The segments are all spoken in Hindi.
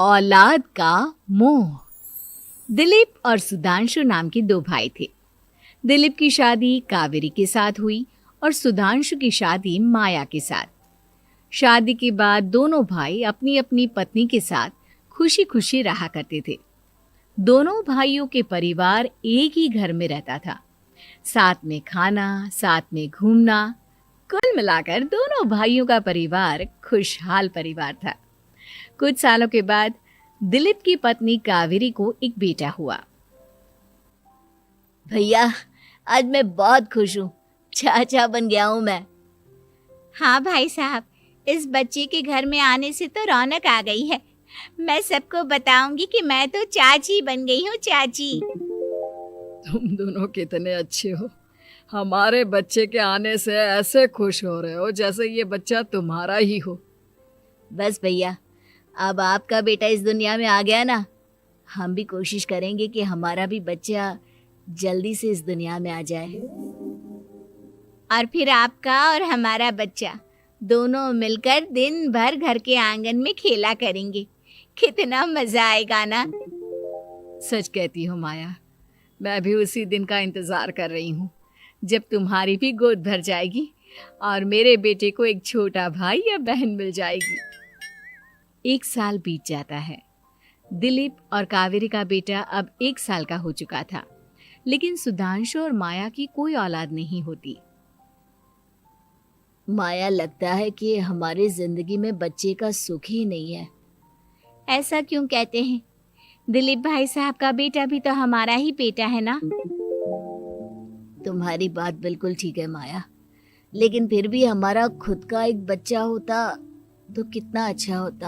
औलाद का मोह। दिलीप और सुधांशु नाम के दो भाई थे। दिलीप की शादी कावेरी के साथ हुई और सुधांशु की शादी माया के साथ। शादी के बाद दोनों भाई अपनी अपनी पत्नी के साथ खुशी खुशी रहा करते थे। दोनों भाइयों के परिवार एक ही घर में रहता था। साथ में खाना, साथ में घूमना, कुल मिलाकर दोनों भाइयों का परिवार खुशहाल परिवार था। कुछ सालों के बाद दिलीप की पत्नी कावेरी को एक बेटा हुआ। भैया, आज मैं बहुत खुश हूँ। चाचा बन गया हूँ मैं। हाँ भाई साहब, इस बच्चे के घर में आने से तो रौनक आ गई है। मैं सबको बताऊंगी कि मैं तो चाची बन गई हूँ, चाची। तुम दोनों कितने अच्छे हो। हमारे बच्चे के आने से ऐसे खुश हो रहे हो जैसे ये बच्चा तुम्हारा ही हो। बस भैया, अब आपका बेटा इस दुनिया में आ गया ना, हम भी कोशिश करेंगे कि हमारा भी बच्चा जल्दी से इस दुनिया में आ जाए। और फिर आपका और हमारा बच्चा दोनों मिलकर दिन भर घर के आंगन में खेला करेंगे। कितना मजा आएगा ना। सच कहती हो माया, मैं भी उसी दिन का इंतजार कर रही हूँ जब तुम्हारी भी गोद भर जाएगी और मेरे बेटे को एक छोटा भाई या बहन मिल जाएगी। 1 साल बीत जाता है। दिलीप और कावेरी का बेटा अब 1 साल का हो चुका था, लेकिन सुधांशु और माया की कोई औलाद नहीं होती। माया, लगता है कि हमारी जिंदगी में बच्चे का सुख ही नहीं है। ऐसा क्यों कहते हैं? दिलीप भाई साहब का बेटा भी तो हमारा ही बेटा है ना। तुम्हारी बात बिल्कुल ठीक है माया, लेकिन फिर भी हमारा खुद का एक बच्चा होता तो कितना अच्छा होता।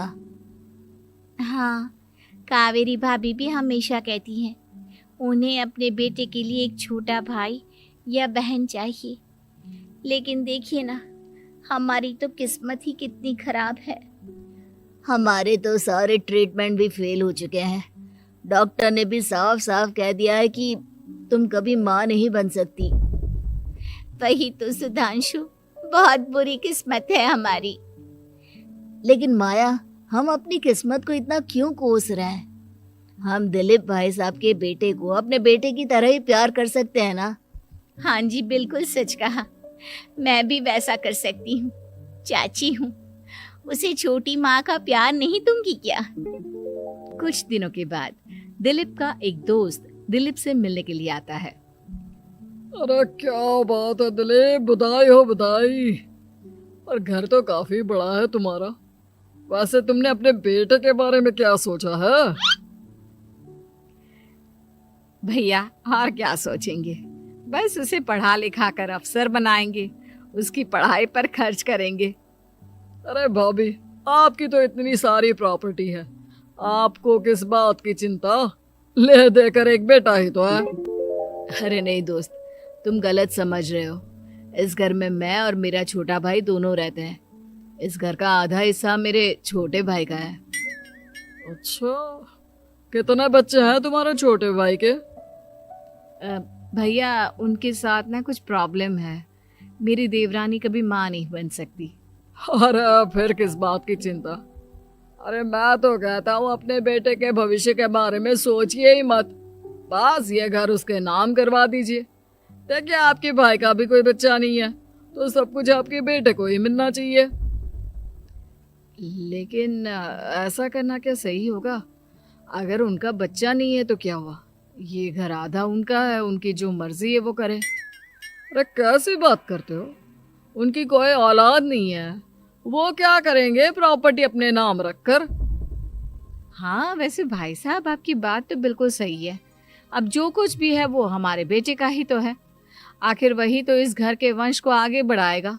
हाँ, कावेरी भाभी भी हमेशा कहती हैं उन्हें अपने बेटे के लिए एक छोटा भाई या बहन चाहिए। लेकिन देखिए ना, हमारी तो किस्मत ही कितनी खराब है। हमारे तो सारे ट्रीटमेंट भी फेल हो चुके हैं। डॉक्टर ने भी साफ साफ कह दिया है कि तुम कभी माँ नहीं बन सकती। वही तो सुधांशु, बहुत बुरी किस्मत है हमारी। लेकिन माया, हम अपनी किस्मत को इतना क्यों कोस रहे हैं? हम दिलीप भाई साहब के बेटे को अपने बेटे की तरह ही प्यार कर सकते हैं ना। हाँ जी, बिल्कुल सच कहा। मैं भी वैसा कर सकती हूँ। चाची हूँ, उसे छोटी माँ का प्यार नहीं दूंगी क्या? कुछ दिनों के बाद दिलीप का एक दोस्त दिलीप से मिलने के लिए आता है। अरे क्या बात है दिलीप, बधाई हो बधाई। और घर तो काफी बड़ा है तुम्हारा। वैसे तुमने अपने बेटे के बारे में क्या सोचा है? भैया, और क्या सोचेंगे, बस उसे पढ़ा लिखा कर अफसर बनाएंगे, उसकी पढ़ाई पर खर्च करेंगे। अरे भाभी, आपकी तो इतनी सारी प्रॉपर्टी है, आपको किस बात की चिंता? ले देकर एक बेटा ही तो है। अरे नहीं दोस्त, तुम गलत समझ रहे हो। इस घर में मैं और मेरा छोटा भाई दोनों रहते हैं। इस घर का आधा हिस्सा मेरे छोटे भाई का है। अच्छा, कितने बच्चे हैं तुम्हारे छोटे भाई के? भैया, उनके साथ ना कुछ प्रॉब्लम है। मेरी देवरानी कभी माँ नहीं बन सकती। अरे फिर किस बात की चिंता? अरे मैं तो कहता हूँ अपने बेटे के भविष्य के बारे में सोचिए ही मत। बस ये घर उसके नाम करवा दीजिए। देखिए, आपके भाई का भी कोई बच्चा नहीं है तो सब कुछ आपके बेटे को ही मिलना चाहिए। लेकिन ऐसा करना क्या सही होगा? अगर उनका बच्चा नहीं है तो क्या हुआ? ये घर आधा उनका है, उनकी जो मर्जी है वो करे। अरे कैसी बात करते हो? उनकी कोई औलाद नहीं है, वो क्या करेंगे प्रॉपर्टी अपने नाम रखकर? हाँ, वैसे भाई साहब, आपकी बात तो बिल्कुल सही है। अब जो कुछ भी है वो हमारे बेटे का ही तो है। आखिर वही तो इस घर के वंश को आगे बढ़ाएगा।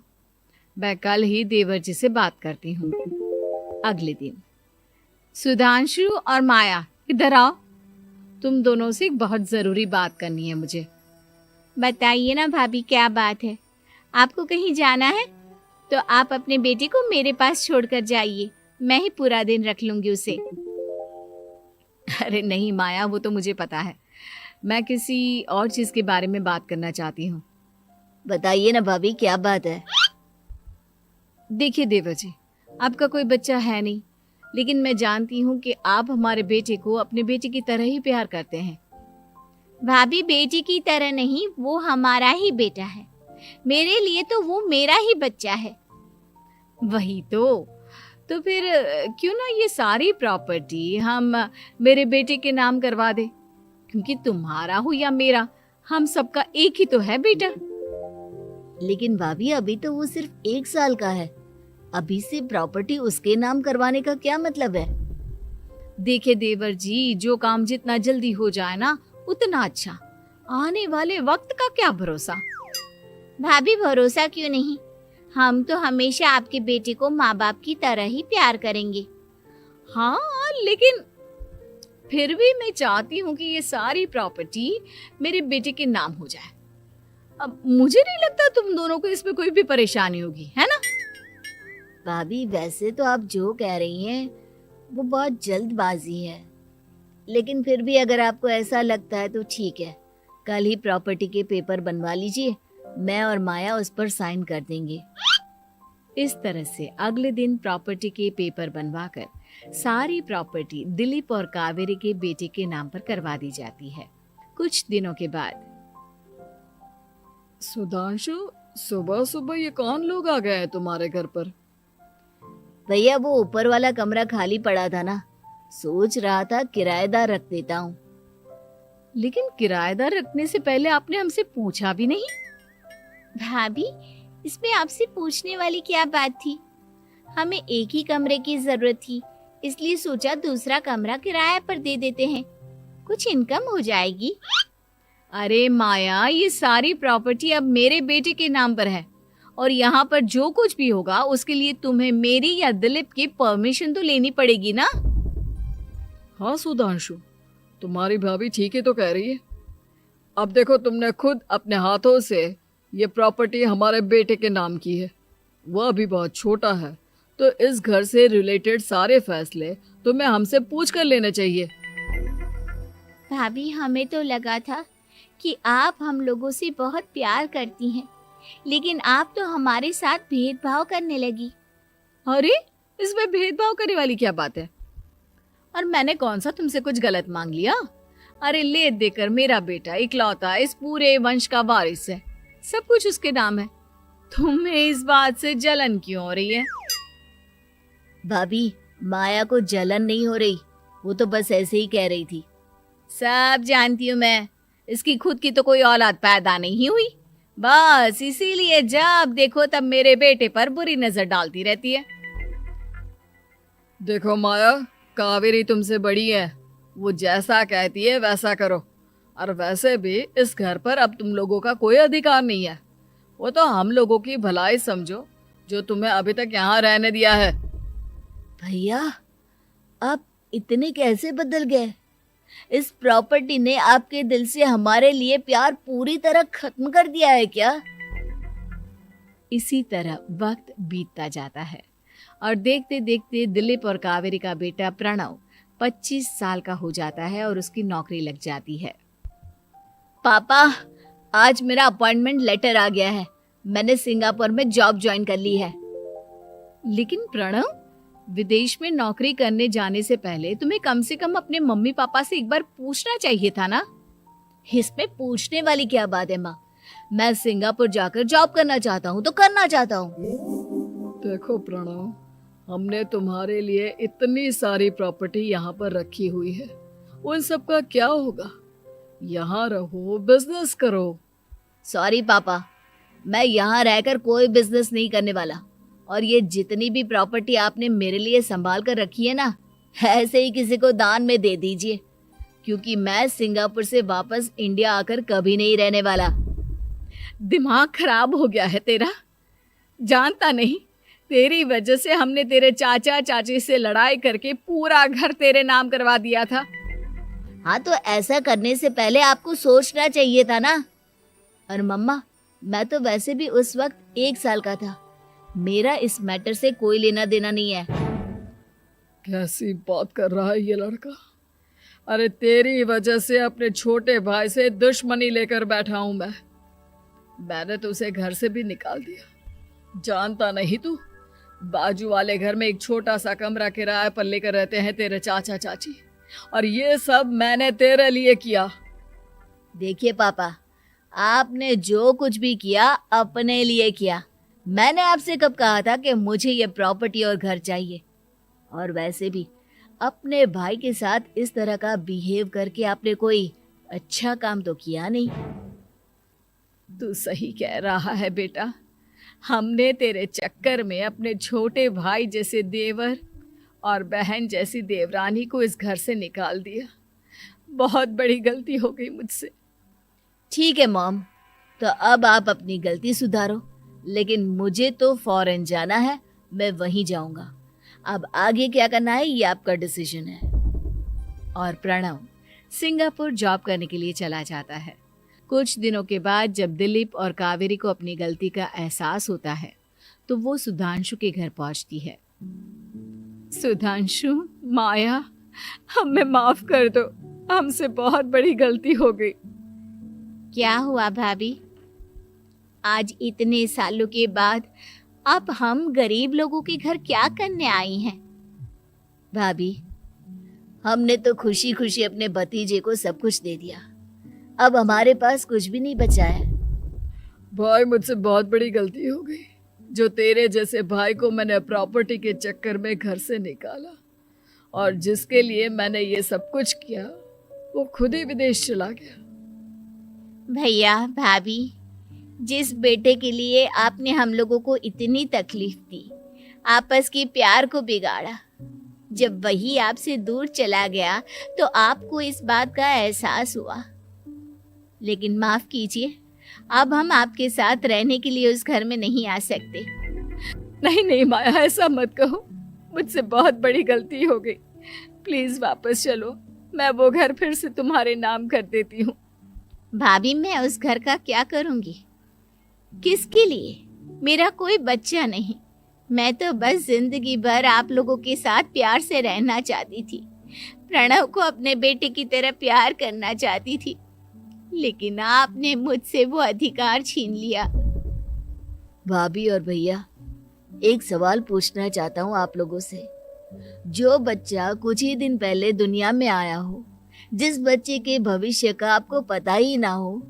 मैं कल ही देवर जी से बात करती हूँ। अगले दिन सुधांशु और माया, इधर आओ। तुम दोनों से एक बहुत ज़रूरी बात करनी है मुझे। बताइए ना भाभी, क्या बात है? आपको कहीं जाना है तो आप अपने बेटे को मेरे पास छोड़कर जाइए। मैं ही पूरा दिन रख लूंगी उसे। अरे नहीं माया, वो तो मुझे पता है। मैं किसी और चीज़ के बारे में बात करना चाहती हूँ। बताइए ना भाभी, क्या बात है? देखिए देवर जी, आपका कोई बच्चा है नहीं, लेकिन मैं जानती हूँ कि आप हमारे बेटे को अपने बेटे की तरह ही प्यार करते हैं। भाभी, बेटी की तरह नहीं, वो हमारा ही बेटा है। मेरे लिए तो वो मेरा ही बच्चा है। वही तो फिर क्यों ना ये सारी प्रॉपर्टी हम मेरे बेटे के नाम करवा दे, क्योंकि तुम्हारा हो या मेरा, हम सबका एक ही तो है बेटा। लेकिन भाभी अभी तो वो सिर्फ 1 साल का है, अभी से प्रॉपर्टी उसके नाम करवाने का क्या मतलब है? देखे देवर जी, जो काम जितना जल्दी हो जाए ना उतना अच्छा। आने वाले वक्त का क्या भरोसा। भाभी, भरोसा क्यों नहीं, हम तो हमेशा आपके बेटे को माँ बाप की तरह ही प्यार करेंगे। हाँ, लेकिन फिर भी मैं चाहती हूँ कि ये सारी प्रॉपर्टी मेरे बेटे के नाम हो जाए। अब मुझे नहीं लगता तुम दोनों को इसमें कोई भी परेशानी होगी, है ना? भाभी वैसे तो आप जो कह रही हैं वो बहुत जल्दबाजी है, लेकिन फिर भी अगर आपको ऐसा लगता है तो ठीक है, कल ही प्रॉपर्टी के पेपर बनवा लीजिए, मैं और माया उस पर साइन कर देंगे। इस तरह से अगले दिन प्रॉपर्टी के पेपर बनवाकर सारी प्रॉपर्टी दिलीप और कावेरी के बेटे के नाम पर करवा दी जाती है। कुछ दिनों के बाद सुधांशु, सुबह सुबह ये कौन लोग आ गए हैं तुम्हारे घर पर? भैया वो ऊपर वाला कमरा खाली पड़ा था ना, सोच रहा था किराएदार रख देता हूँ। लेकिन किराएदार रखने से पहले आपने हमसे पूछा भी नहीं। भाभी, इसमें आपसे पूछने वाली क्या बात थी? हमें एक ही कमरे की जरूरत थी, इसलिए सोचा दूसरा कमरा किराए पर दे देते हैं, कुछ इनकम हो जाएगी। अरे माया, ये सारी प्रॉपर्टी अब मेरे बेटे के नाम पर है और यहाँ पर जो कुछ भी होगा उसके लिए तुम्हें मेरी या दिलीप की परमिशन तो लेनी पड़ेगी ना। हाँ सुधांशु, तुम्हारी भाभी ठीक ही तो कह रही है। अब देखो, तुमने खुद अपने हाथों से ये प्रॉपर्टी हमारे बेटे के नाम की है, वह अभी बहुत छोटा है, तो इस घर से रिलेटेड सारे फैसले तुम्हें हमसे पूछ कर लेने चाहिए। भाभी, हमें तो लगा था कि आप हम लोगों से बहुत प्यार करती हैं, लेकिन आप तो हमारे साथ भेदभाव करने लगी। अरे, इसमें भेदभाव करने वाली क्या बात है? और मैंने कौन सा तुमसे कुछ गलत मांग लिया? अरे, ले देकर मेरा बेटा इकलौता इस पूरे वंश का वारिस है, सब कुछ उसके नाम है। तुम्हें इस बात से जलन क्यों हो रही है? भाभी, माया को जलन नहीं हो रही, वो तो बस ऐसे ही कह रही थी। सब जानती हूँ मैं, इसकी खुद की तो कोई औलाद पैदा नहीं हुई, बस इसीलिए जब देखो तब मेरे बेटे पर बुरी नजर डालती रहती है। देखो माया, कावेरी तुमसे बड़ी है, वो जैसा कहती है वैसा करो। और वैसे भी इस घर पर अब तुम लोगों का कोई अधिकार नहीं है, वो तो हम लोगों की भलाई समझो जो तुम्हें अभी तक यहाँ रहने दिया है। भैया, आप इतने कैसे बदल गए? इस प्रॉपर्टी ने आपके दिल से हमारे लिए प्यार पूरी तरह खत्म कर दिया है क्या? इसी तरह वक्त बीतता जाता है और देखते देखते दिलीप और कावेरी का बेटा प्रणव 25 साल का हो जाता है और उसकी नौकरी लग जाती है। पापा, आज मेरा अपॉइंटमेंट लेटर आ गया है, मैंने सिंगापुर में जॉब ज्वाइन कर ली है। लेकिन प्रणव, विदेश में नौकरी करने जाने से पहले तुम्हें कम से कम अपने मम्मी पापा से एक बार पूछना चाहिए था ना। इसमें पूछने वाली क्या बात है माँ? मैं सिंगापुर जाकर जॉब करना चाहता हूँ तो करना चाहता हूँ। देखो प्रणव, हमने तुम्हारे लिए इतनी सारी प्रॉपर्टी यहाँ पर रखी हुई है, उन सब का क्या होगा? यहाँ रहो, बिजनेस करो। सॉरी पापा, मैं यहाँ रहकर कोई बिजनेस नहीं करने वाला, और ये जितनी भी प्रॉपर्टी आपने मेरे लिए संभाल कर रखी है ना, ऐसे ही किसी को दान में दे दीजिए, क्योंकि मैं सिंगापुर से वापस इंडिया आकर कभी नहीं रहने वाला। दिमाग खराब हो गया है तेरा? जानता नहीं, तेरी वजह से हमने तेरे चाचा चाची से लड़ाई करके पूरा घर तेरे नाम करवा दिया था। हाँ, तो ऐसा करने से पहले आपको सोचना चाहिए था ना। और मम्मा, मैं तो वैसे भी उस वक्त 1 साल का था, मेरा इस मैटर से कोई लेना देना नहीं है। कैसी बात कर रहा है ये लड़का? अरे तेरी वजह से अपने छोटे भाई से दुश्मनी लेकर बैठा हूं मैंने तो उसे घर से भी निकाल दिया। जानता नहीं तू, बाजू वाले घर में एक छोटा सा कमरा किराए पर लेकर रहते हैं तेरे चाचा चाची, और ये सब मैंने तेरे लिए किया। देखिए पापा, आपने जो कुछ भी किया अपने लिए किया। मैंने आपसे कब कहा था कि मुझे ये प्रॉपर्टी और घर चाहिए? और वैसे भी अपने भाई के साथ इस तरह का बिहेव करके आपने कोई अच्छा काम तो किया नहीं। तू सही कह रहा है बेटा, हमने तेरे चक्कर में अपने छोटे भाई जैसे देवर और बहन जैसी देवरानी को इस घर से निकाल दिया। बहुत बड़ी गलती हो गई मुझसे। ठीक है मॉम, तो अब आप अपनी गलती सुधारो, लेकिन मुझे तो फौरन जाना है, मैं वहीं जाऊंगा। अब आगे क्या करना है ये आपका डिसीजन है। और प्रणव सिंगापुर जॉब करने के लिए चला जाता है। कुछ दिनों के बाद जब दिलीप और कावेरी को अपनी गलती का एहसास होता है तो वो सुधांशु के घर पहुंचती है। सुधांशु, माया, हमें माफ कर दो, हमसे बहुत बड़ी गलती हो गई। क्या हुआ भाभी? आज इतने सालों के बाद अब हम गरीब लोगों के घर क्या करने आई हैं? भाभी, हमने तो खुशी खुशी अपने भतीजे को सब कुछ दे दिया, अब हमारे पास कुछ भी नहीं बचा है। भाई, मुझसे बहुत बड़ी गलती हो गई। जो तेरे जैसे भाई को मैंने प्रॉपर्टी के चक्कर में घर से निकाला और जिसके लिए मैंने ये सब कुछ किया, वो खुद ही विदेश चला गया। भैया भाभी, जिस बेटे के लिए आपने हम लोगों को इतनी तकलीफ दी, आपस के प्यार को बिगाड़ा, जब वही आपसे दूर चला गया तो आपको इस बात का एहसास हुआ। लेकिन माफ कीजिए, अब हम आपके साथ रहने के लिए उस घर में नहीं आ सकते। नहीं नहीं माया, ऐसा मत कहो, मुझसे बहुत बड़ी गलती हो गई। प्लीज वापस चलो, मैं वो घर फिर से तुम्हारे नाम कर देती हूँ। भाभी, मैं उस घर का क्या करूंगी? किसके लिए? मेरा कोई बच्चा नहीं। मैं तो बस जिंदगी भर आप लोगों के साथ प्यार से रहना चाहती थी। प्रणव को अपने बेटे की तरह प्यार करना चाहती थी, लेकिन आपने मुझसे वो अधिकार छीन लिया। भाभी और भैया, एक सवाल पूछना चाहता हूँ आप लोगों से। जो बच्चा कुछ ही दिन पहले दुनिया में आया हो, जिस बच्चे के भविष्य का आपको पता ही ना हो,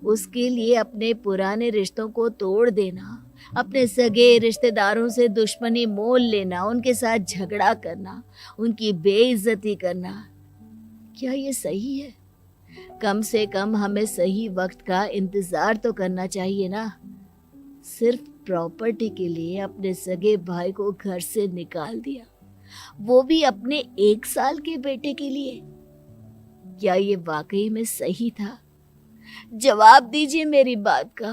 उसके लिए अपने पुराने रिश्तों को तोड़ देना, अपने सगे रिश्तेदारों से दुश्मनी मोल लेना, उनके साथ झगड़ा करना, उनकी बेइज्जती करना, क्या ये सही है? कम से कम हमें सही वक्त का इंतजार तो करना चाहिए ना। सिर्फ प्रॉपर्टी के लिए अपने सगे भाई को घर से निकाल दिया, वो भी अपने 1 साल के बेटे के लिए। क्या ये वाकई में सही था? जवाब दीजिए मेरी बात का।